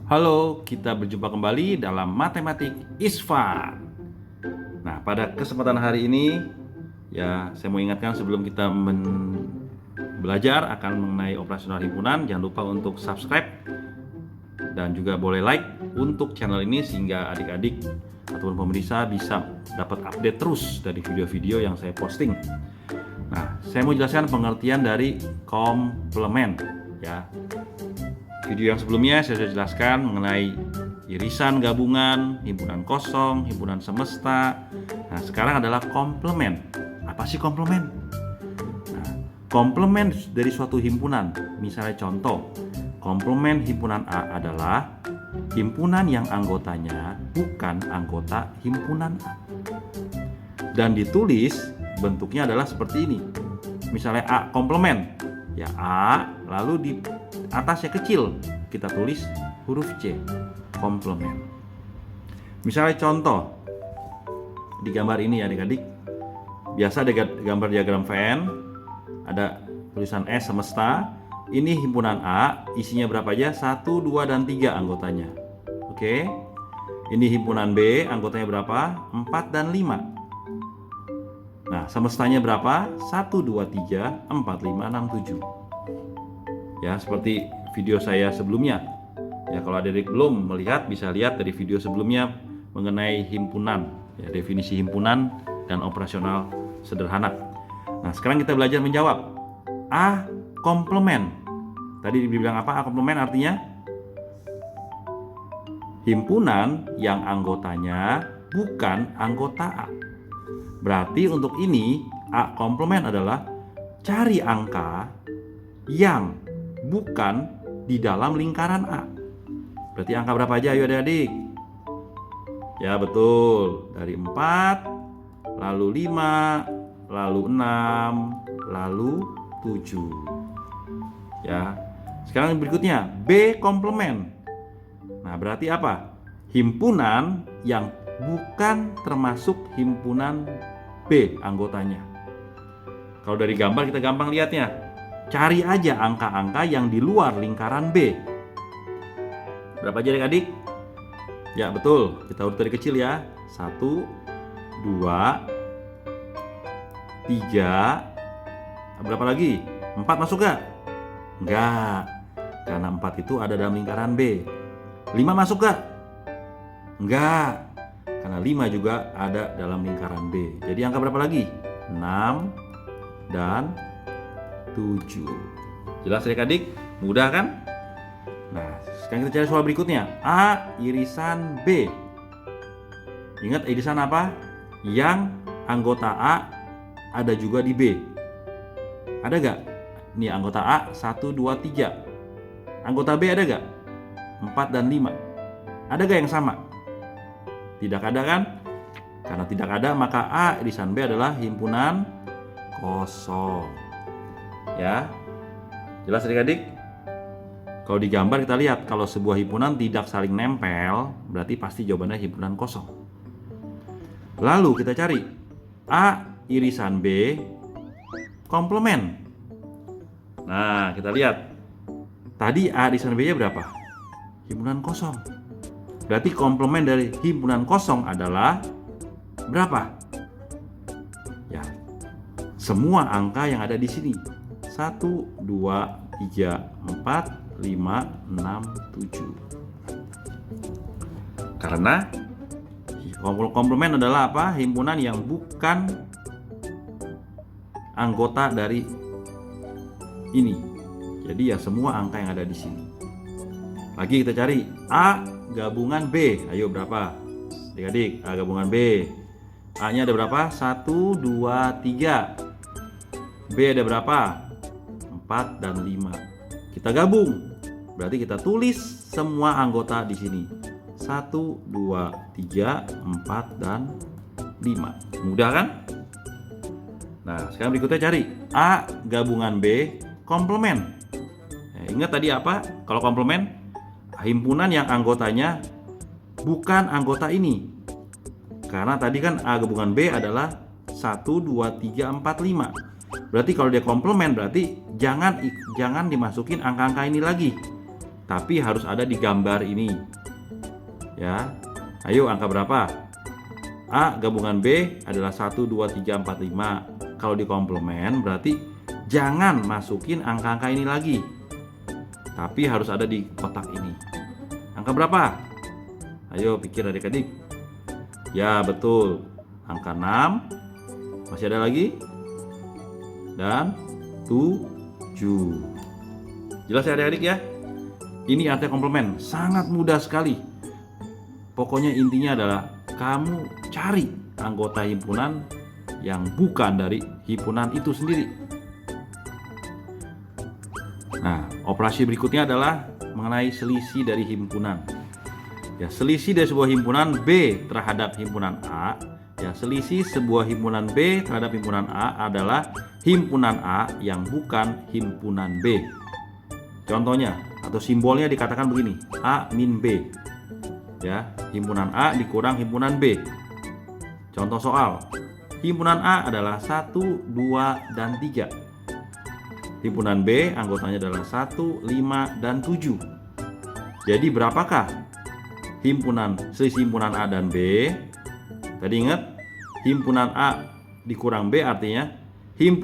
Halo, kita berjumpa kembali dalam Matematik is Fun. Nah, pada kesempatan hari ini, saya mau ingatkan sebelum kita belajar akan mengenai operasional himpunan, jangan lupa untuk subscribe dan juga boleh like untuk channel ini sehingga adik-adik ataupun pemirsa bisa dapat update terus dari video-video yang saya posting. Nah, saya mau jelaskan pengertian dari komplement, ya. Video yang sebelumnya saya sudah jelaskan mengenai irisan gabungan, himpunan kosong, himpunan semesta. Nah, sekarang adalah komplement. Apa sih komplement? Nah, komplement dari suatu himpunan. Misalnya contoh, komplement himpunan A adalah himpunan yang anggotanya bukan anggota himpunan A. Dan ditulis bentuknya adalah seperti ini. Misalnya A komplement, ya A, lalu di atasnya kecil kita tulis huruf C, komplement. Misalnya contoh di gambar ini ya adik-adik, biasa ada gambar diagram Venn, ada tulisan S semesta. Ini himpunan A, isinya berapa aja? 1, 2, dan 3 anggotanya. Oke. Ini himpunan B, anggotanya berapa? 4 dan 5. Nah, semestanya berapa? 1, 2, 3, 4, 5, 6, 7. Ya, seperti video saya sebelumnya. Ya, kalau adik belum melihat, bisa lihat dari video sebelumnya mengenai himpunan, ya, definisi himpunan dan operasional sederhana. Nah, sekarang kita belajar menjawab. A komplement. Tadi dibilang apa? A komplement artinya himpunan yang anggotanya bukan anggota A. Berarti untuk ini A komplement adalah cari angka yang bukan di dalam lingkaran A. Berarti angka berapa aja? Ayo adik-adik. Ya betul. Dari 4, lalu 5, lalu 6, lalu 7. Ya. Sekarang berikutnya B komplement. Nah, berarti apa? Himpunan yang bukan termasuk himpunan B anggotanya. Kalau dari gambar kita gampang lihatnya. Cari aja angka-angka yang di luar lingkaran B. Berapa aja adik-adik? Ya betul, kita urut dari kecil ya. 1, 2, 3. Berapa lagi? 4 masuk gak? Enggak, karena 4 itu ada dalam lingkaran B. 5 masuk gak? Enggak, karena 5 juga ada dalam lingkaran B. Jadi angka berapa lagi? 6 dan 7. Jelas adik-adik? Mudah kan? Nah, sekarang kita cari soal berikutnya. A irisan B. Ingat irisan apa? Yang anggota A ada juga di B. Ada gak? Nih anggota A 1, 2, 3. Anggota B ada gak? 4 dan 5. Ada gak yang sama? Tidak ada kan? Karena tidak ada maka A irisan B adalah himpunan kosong. Ya, jelas adik-adik? Kalau di gambar kita lihat kalau sebuah himpunan tidak saling nempel, berarti pasti jawabannya himpunan kosong. Lalu kita cari A irisan B komplement. Nah, kita lihat tadi A irisan B nya berapa? Himpunan kosong. Berarti komplement dari himpunan kosong adalah berapa? Ya, semua angka yang ada di sini. 1, 2, 3, 4, 5, 6, 7. Karena komplement adalah apa? Himpunan yang bukan anggota dari ini. Jadi ya semua angka yang ada di sini. Lagi kita cari A gabungan B. Ayo berapa? Adik-adik, A gabungan B. A-nya ada berapa? 1, 2, 3. B ada berapa? 4 dan 5. Kita gabung. Berarti kita tulis semua anggota di sini. 1, 2, 3, 4 dan 5. Mudah kan? Nah, sekarang berikutnya cari A gabungan B komplement. Ingat tadi apa? Kalau komplement, himpunan yang anggotanya bukan anggota ini. Karena tadi kan A gabungan B adalah 1, 2, 3, 4, 5. Berarti kalau dia komplement berarti jangan dimasukin angka-angka ini lagi. tapi harus ada di gambar ini. Ya. Ayo, angka berapa? A gabungan B adalah 1, 2, 3, 4, 5. Kalau di komplement berarti jangan masukin angka-angka ini lagi, tapi harus ada di kotak ini. Angka berapa? Ayo pikir adik-adik. Ya betul, angka 6. Masih ada lagi? Dan 7. Jelas ya adik-adik ya? Ini arti komplement, sangat mudah sekali. Pokoknya intinya adalah kamu cari anggota himpunan yang bukan dari himpunan itu sendiri. Nah, operasi berikutnya adalah mengenai selisih dari himpunan. Ya, selisih dari sebuah himpunan B terhadap himpunan A. Ya, selisih sebuah himpunan B terhadap himpunan A adalah himpunan A yang bukan himpunan B. Contohnya atau simbolnya dikatakan begini, A min B. Ya, himpunan A dikurang himpunan B. Contoh soal, himpunan A adalah 1, 2, dan 3. Himpunan B anggotanya adalah 1, 5, dan 7. Jadi berapakah selisih himpunan A dan B? Tadi ingat, himpunan A dikurang B artinya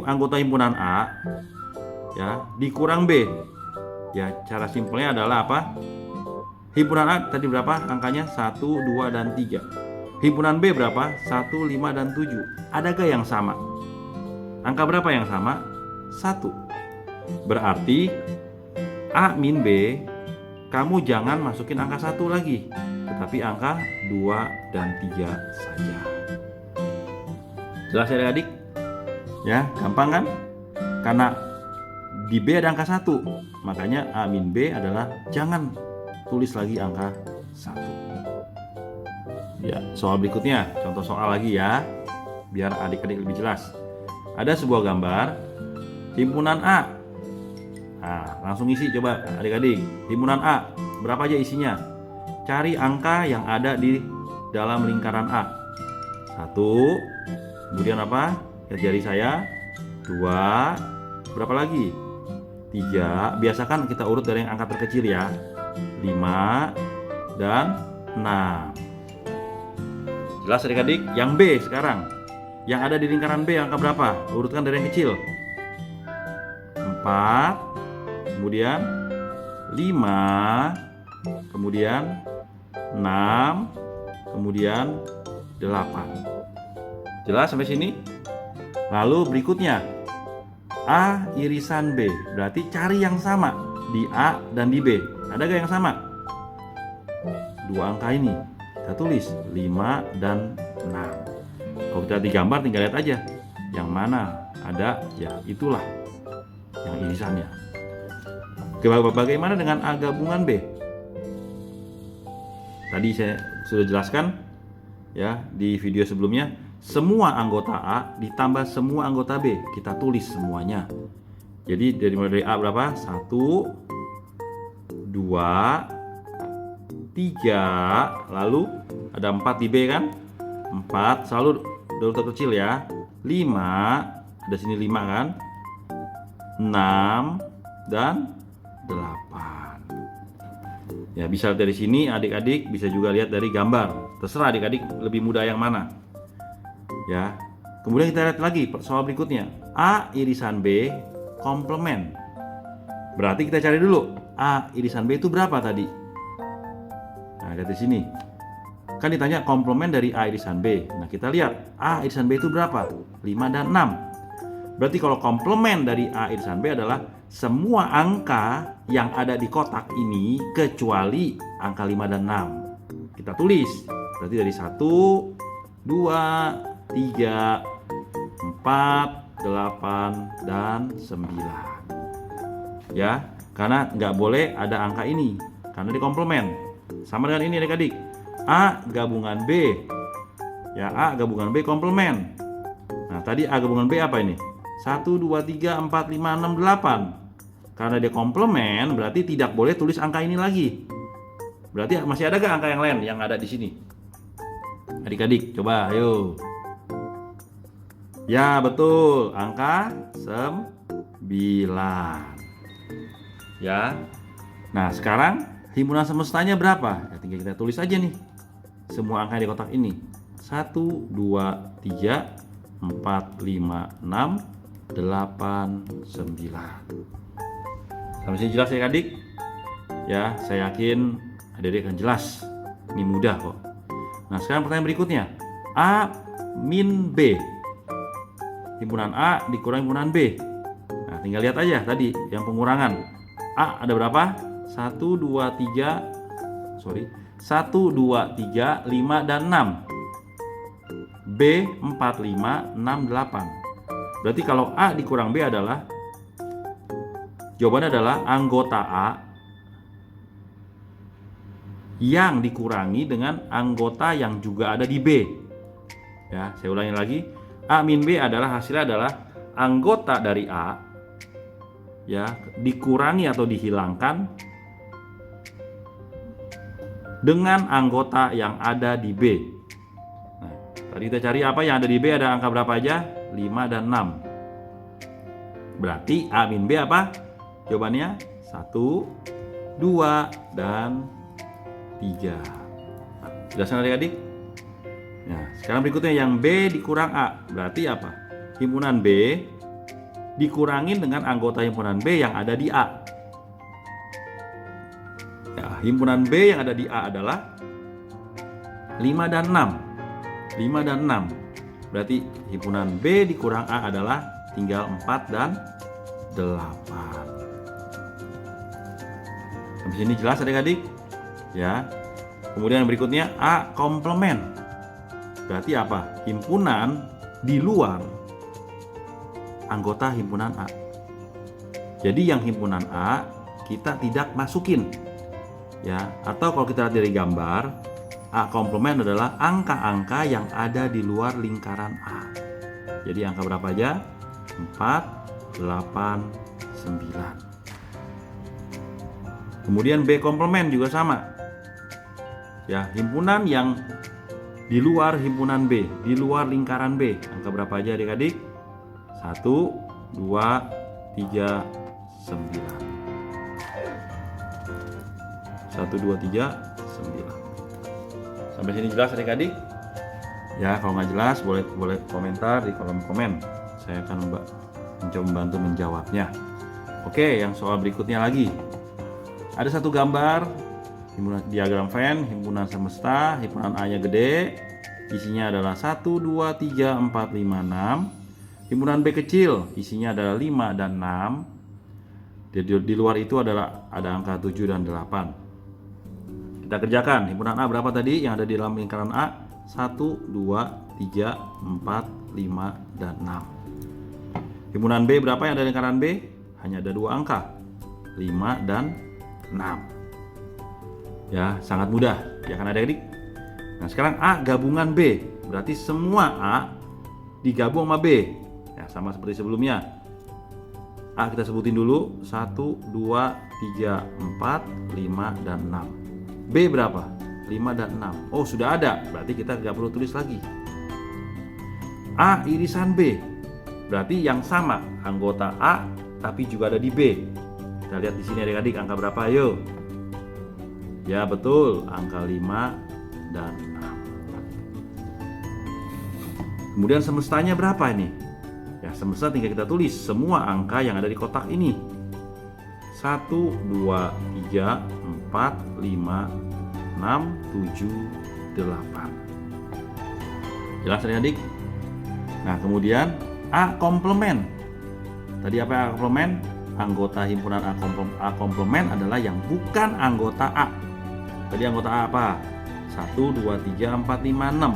anggota himpunan A ya dikurang B. Ya, cara simpelnya adalah apa? Himpunan A tadi berapa angkanya? 1, 2, dan 3. Himpunan B berapa? 1, 5, dan 7. Adakah yang sama? Angka berapa yang sama? 1. Berarti A min B, kamu jangan masukin angka 1 lagi, tetapi angka 2 dan 3 saja. Jelas ya adik-adik? Ya, gampang kan? Karena di B ada angka 1, makanya A min B adalah jangan tulis lagi angka 1. Ya, soal berikutnya, contoh soal lagi ya, biar adik-adik lebih jelas. Ada sebuah gambar himpunan A. Nah, langsung isi coba adik-adik. Himpunan A, berapa aja isinya? Cari angka yang ada di dalam lingkaran A. 1, kemudian apa? Lihat jari saya. 2, berapa lagi? 3, biasakan kita urut dari yang angka terkecil ya. 5 dan 6. Jelas adik-adik? Yang B sekarang. Yang ada di lingkaran B angka berapa? Urutkan dari yang kecil. 4, kemudian 5, kemudian 6, kemudian 8. Jelas sampai sini? Lalu berikutnya A irisan B, berarti cari yang sama di A dan di B. Adakah yang sama? Dua angka ini kita tulis 5 dan 6. Kalau kita digambar tinggal lihat aja yang mana ada, ya itulah yang irisannya. Bagaimana dengan A gabungan B? Tadi saya sudah jelaskan ya di video sebelumnya, semua anggota A ditambah semua anggota B, kita tulis semuanya. Jadi dari A berapa? 1, 2, 3, lalu ada 4 di B kan? 4 selalu dari terkecil ya. 5, ada sini 5 kan? 6 dan 8. Ya, bisa dari sini adik-adik bisa juga lihat dari gambar. Terserah adik-adik lebih mudah yang mana. Ya. Kemudian kita lihat lagi soal berikutnya. A irisan B komplement. Berarti kita cari dulu A irisan B itu berapa tadi? Nah, lihat di sini. Kan ditanya komplement dari A irisan B. Nah, kita lihat A irisan B itu berapa? 5 dan 6. Berarti kalau komplement dari A irisan B adalah semua angka yang ada di kotak ini kecuali angka 5 dan 6. Kita tulis. Berarti dari 1, 2, 3, 4, 8, dan 9. Ya, karena nggak boleh ada angka ini karena di komplement. Sama dengan ini adik-adik. A gabungan B. Ya, A gabungan B komplement. Nah, tadi A gabungan B apa ini? 1, 2, 3, 4, 5, 6, 8. Karena dia komplement berarti tidak boleh tulis angka ini lagi. Berarti masih ada gak angka yang lain yang ada di sini? Adik-adik, coba ayo. Ya, betul, angka 9. Ya. Nah, sekarang himpunan semestanya berapa? Ya, tinggal kita tulis aja nih semua angka di kotak ini. 1, 2, 3, 4, 5, 6, 8, 9. Sampai sini jelas ya adik? Ya, saya yakin adik-adik akan jelas. Ini mudah kok. Nah, sekarang pertanyaan berikutnya. A min B. Himpunan A dikurangi himpunan B. Nah, tinggal lihat aja tadi yang pengurangan. A ada berapa? 1, 2, 3, 5, dan 6. B 4, 5, 6, 8. Berarti kalau A dikurang B adalah, jawabannya adalah anggota A yang dikurangi dengan anggota yang juga ada di B. Ya, saya ulangi lagi. A min B adalah hasilnya adalah anggota dari A ya dikurangi atau dihilangkan dengan anggota yang ada di B. Nah, tadi kita cari apa yang ada di B, ada angka berapa aja? 5 dan 6. Berarti A min B apa? Jawabannya 1, 2, dan 3. Jelaskan adik-adik? Nah, sekarang berikutnya yang B dikurang A. Berarti apa? Himpunan B dikurangin dengan anggota himpunan B yang ada di A. Ya, himpunan B yang ada di A adalah 5 dan 6. 5 dan 6. Berarti himpunan B dikurang A adalah tinggal 4 dan 8. Sampai sini jelas adik-adik? Ya. Kemudian berikutnya A komplement. Berarti apa? Himpunan di luar anggota himpunan A. Jadi yang himpunan A kita tidak masukin. Ya, atau kalau kita lihat dari gambar, A komplement adalah angka-angka yang ada di luar lingkaran A. Jadi angka berapa aja? 4, 8, 9. Kemudian B komplement juga sama. Ya, himpunan yang di luar himpunan B, di luar lingkaran B. Angka berapa aja adik-adik? 1, 2, 3, 9. 1, 2, 3, 9. Sampai sini jelas adik-adik? Ya, kalau nggak jelas boleh komentar di kolom komen. Saya akan mencoba membantu menjawabnya. Oke, yang soal berikutnya lagi. Ada satu gambar himpunan diagram Venn, himpunan semesta, himpunan A-nya gede, isinya adalah 1, 2, 3, 4, 5, 6. Himpunan B kecil, isinya adalah 5 dan 6. Di luar itu adalah ada angka 7 dan 8. Kita kerjakan. Himpunan A berapa tadi yang ada di dalam lingkaran A? 1, 2, 3, 4, 5, dan 6. Himpunan B berapa yang ada di lingkaran B? Hanya ada 2 angka, 5 dan 6. Ya, sangat mudah, ya kan adik-adik? Nah, sekarang A gabungan B, berarti semua A digabung sama B. Ya, sama seperti sebelumnya. A kita sebutin dulu, 1, 2, 3, 4, 5, dan 6. B berapa? 5 dan 6. Oh, sudah ada, berarti kita nggak perlu tulis lagi. A irisan B, berarti yang sama, anggota A, tapi juga ada di B. Kita lihat di sini adik-adik, angka berapa? Ayo. Ya betul, angka 5 dan 6. Kemudian semestanya berapa ini? Ya, semesta tinggal kita tulis semua angka yang ada di kotak ini. 1, 2, 3, 4, 5, 6, 7, 8. Jelas adik-adik? Nah, kemudian A komplement. Tadi apa A komplement? Anggota himpunan A komplement adalah yang bukan anggota A. Tadi anggota A apa? 1, 2, 3, 4, 5, 6.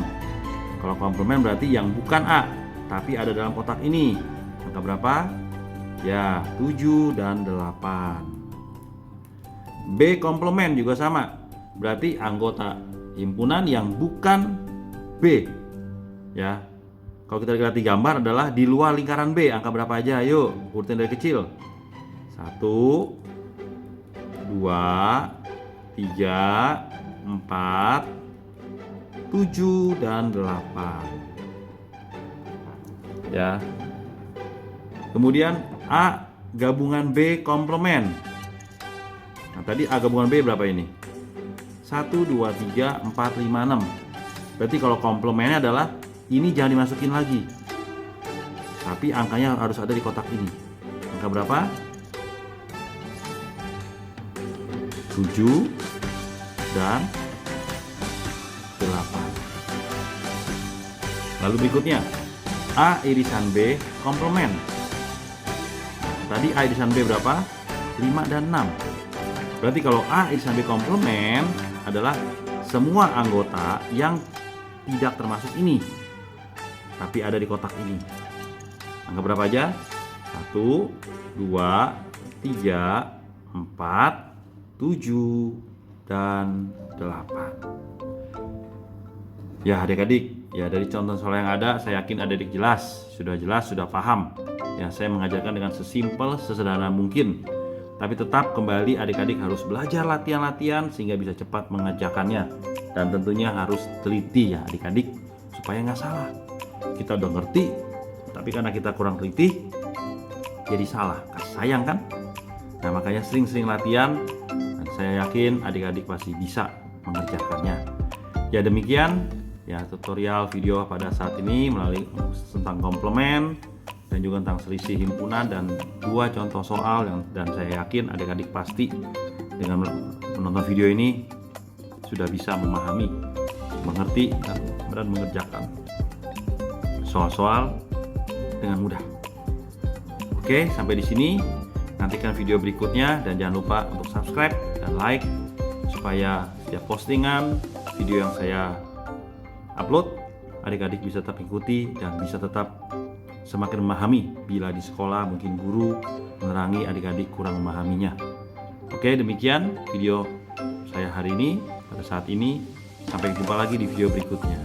Kalau komplement berarti yang bukan A, tapi ada dalam kotak ini. Angka berapa? Ya, 7 dan 8. B komplement juga sama. Berarti anggota himpunan yang bukan B. Ya. Kalau kita lihat di gambar adalah di luar lingkaran B. Angka berapa aja? Ayo, urutin dari kecil. 1, 2, 3, 4, 7, dan 8. Ya. Kemudian A gabungan B komplement. Nah, tadi A gabungan B berapa ini? 1, 2, 3, 4, 5, 6. Berarti kalau komplemennya adalah ini jangan dimasukin lagi, tapi angkanya harus ada di kotak ini. Angka berapa? 7 dan 8. Lalu berikutnya, A irisan B komplement. Tadi A irisan B berapa? 5 dan 6. Berarti kalau A irisan B komplement adalah semua anggota yang tidak termasuk ini, tapi ada di kotak ini. Angka berapa aja? 1, 2, 3, 4, 7, dan 8. Ya adik-adik, ya dari contoh soal yang ada, saya yakin adik-adik jelas, sudah paham. Ya, saya mengajarkan dengan sesimpel, sesederhana mungkin. Tapi tetap kembali adik-adik harus belajar latihan-latihan sehingga bisa cepat mengerjakannya. Dan tentunya harus teliti ya adik-adik, supaya nggak salah. Kita udah ngerti, tapi karena kita kurang teliti, jadi salah. Sayang kan? Nah makanya sering-sering latihan, dan saya yakin adik-adik pasti bisa mengerjakannya. Ya demikian ya tutorial video pada saat ini melalui tentang komplement dan juga tentang selisih himpunan dan 2 contoh soal dan saya yakin adik-adik pasti dengan menonton video ini sudah bisa memahami, mengerti dan mengerjakan soal-soal dengan mudah. Oke, sampai di sini. Nantikan video berikutnya dan jangan lupa untuk subscribe dan like supaya setiap postingan video yang saya upload adik-adik bisa tetap ikuti dan bisa tetap semakin memahami bila di sekolah mungkin guru menerangi adik-adik kurang memahaminya. Oke, demikian video saya hari ini pada saat ini. Sampai jumpa lagi di video berikutnya.